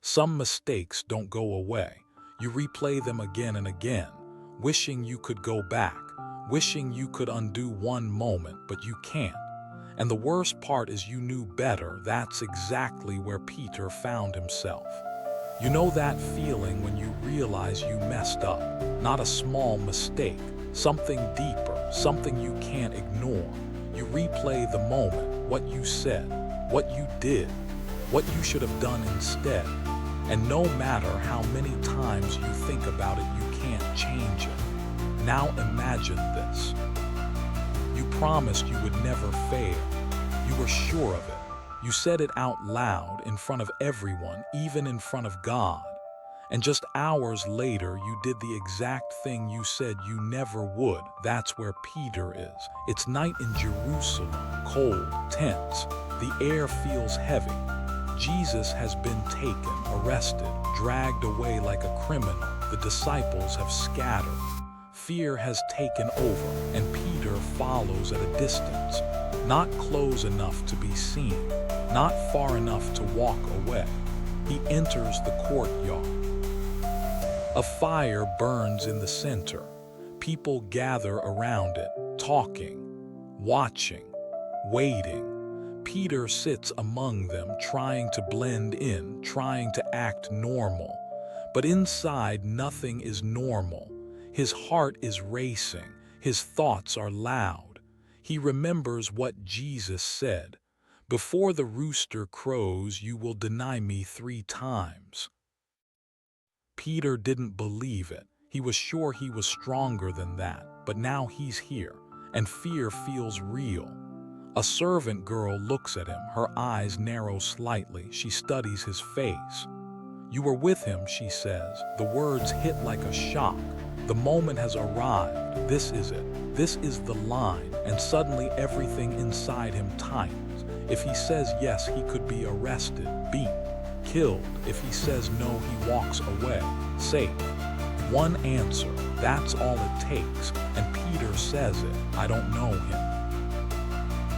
Some mistakes don't go away. You replay them again and again, wishing you could go back, wishing you could undo one moment, but you can't. And the worst part is you knew better. That's exactly where Peter found himself. You know that feeling when you realize you messed up, not a small mistake, something deeper, something you can't ignore. You replay the moment, what you said, what you did, what you should have done instead. And no matter how many times you think about it, you can't change it. Now imagine this. You promised you would never fail. You were sure of it. You said it out loud in front of everyone, even in front of God. And just hours later, you did the exact thing you said you never would. That's where Peter is. It's night in Jerusalem, cold, tense. The air feels heavy. Jesus has been taken, arrested, dragged away like a criminal. The disciples have scattered. Fear has taken over, and Peter follows at a distance, not close enough to be seen, not far enough to walk away. He enters the courtyard. A fire burns in the center. People gather around it, talking, watching, waiting. Peter sits among them, trying to blend in, trying to act normal. But inside, nothing is normal. His heart is racing. His thoughts are loud. He remembers what Jesus said, "Before the rooster crows, you will deny me 3 times." Peter didn't believe it. He was sure he was stronger than that, but now he's here, and fear feels real. A servant girl looks at him, her eyes narrow slightly. She studies his face. "You were with him," she says. The words hit like a shock. The moment has arrived. This is it. This is the line, and suddenly everything inside him tightens. If he says yes, he could be arrested, beaten, killed. If he says no, he walks away, safe. One answer, that's all it takes, and Peter says it. "I don't know him."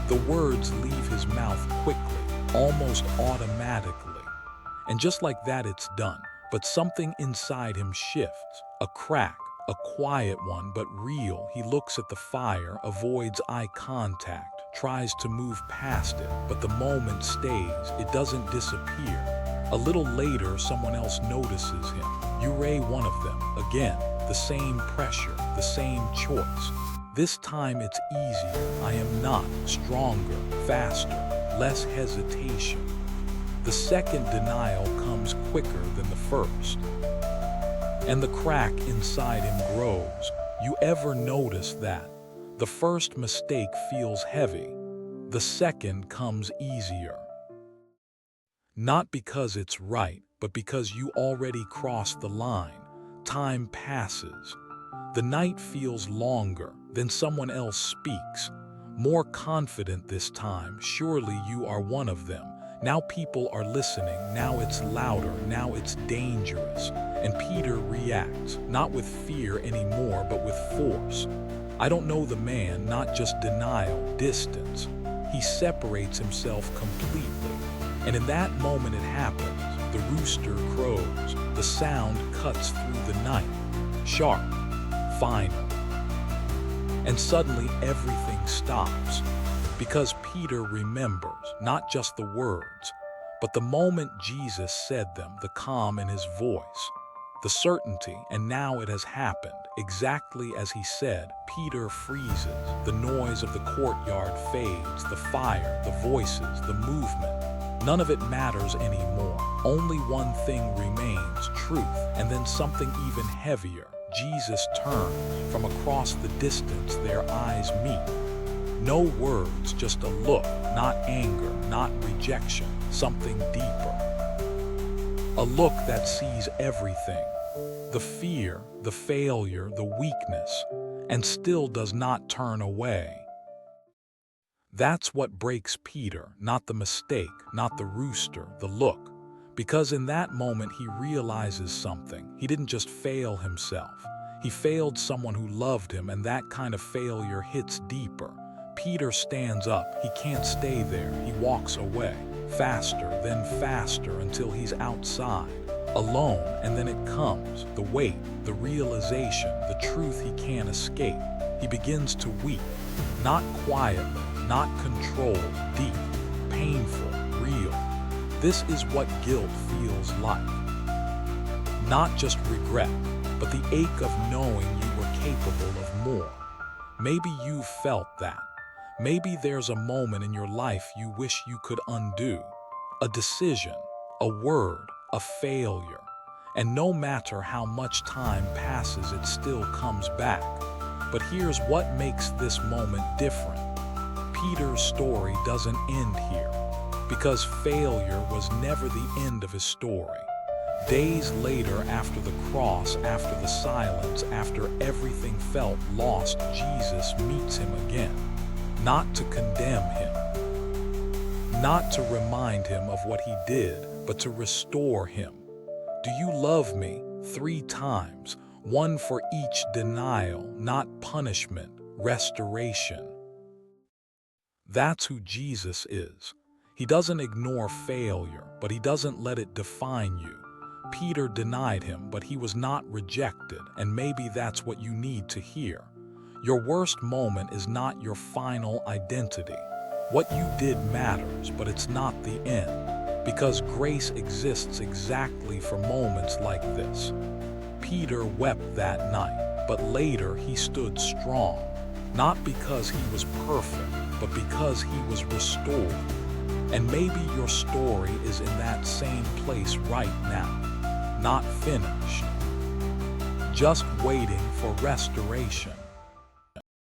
The words leave his mouth quickly, almost automatically. And just like that, it's done. But something inside him shifts, a crack, a quiet one, but real. He looks at the fire, avoids eye contact, tries to move past it, but the moment stays. It doesn't disappear. A little later, someone else notices him. Ray, one of them. Again, the same pressure, the same choice. This time it's easier. I am not. Stronger, faster, less hesitation. The second denial comes quicker than the first. And the crack inside him grows. You ever notice that? The first mistake feels heavy. The second comes easier. Not because it's right, but because you already crossed the line. Time passes. The night feels longer. Then someone else speaks. More confident this time. "Surely you are one of them." Now people are listening. Now it's louder. Now it's dangerous. And Peter reacts, not with fear anymore, but with force. I don't know the man, not just denial, distance. He separates himself completely. And in that moment it happens. The rooster crows. The sound cuts through the night. Sharp. Final. And suddenly everything stops. Because Peter remembers, not just the words, but the moment Jesus said them, the calm in his voice, the certainty, and now it has happened. Exactly as he said, Peter freezes. The noise of the courtyard fades, the fire, the voices, the movement. None of it matters anymore. Only one thing remains, truth, and then something even heavier. Jesus turns. From across the distance, their eyes meet. No words, just a look, not anger, not rejection, something deeper. A look that sees everything. The fear, the failure, the weakness, and still does not turn away. That's what breaks Peter, not the mistake, not the rooster, the look. Because in that moment he realizes something. He didn't just fail himself. He failed someone who loved him, and that kind of failure hits deeper. Peter stands up. He can't stay there. He walks away. faster until he's outside, alone, and then it comes, the weight, the realization, the truth he can't escape. He begins to weep, not quietly, not controlled, deep, painful, real. This is what guilt feels like. Not just regret, but the ache of knowing you were capable of more. Maybe you've felt that. Maybe there's a moment in your life you wish you could undo. A decision, a word, a failure. And no matter how much time passes, it still comes back. But here's what makes this moment different. Peter's story doesn't end here, because failure was never the end of his story. Days later, after the cross, after the silence, after everything felt lost, Jesus meets him again. Not to condemn him, not to remind him of what he did, but to restore him. Do you love me? 3 times, one for each denial, not punishment, restoration. That's who Jesus is. He doesn't ignore failure, but he doesn't let it define you. Peter denied him, but he was not rejected, and maybe that's what you need to hear. Your worst moment is not your final identity. What you did matters, but it's not the end, because grace exists exactly for moments like this. Peter wept that night, but later he stood strong, not because he was perfect, but because he was restored. And maybe your story is in that same place right now, not finished, just waiting for restoration.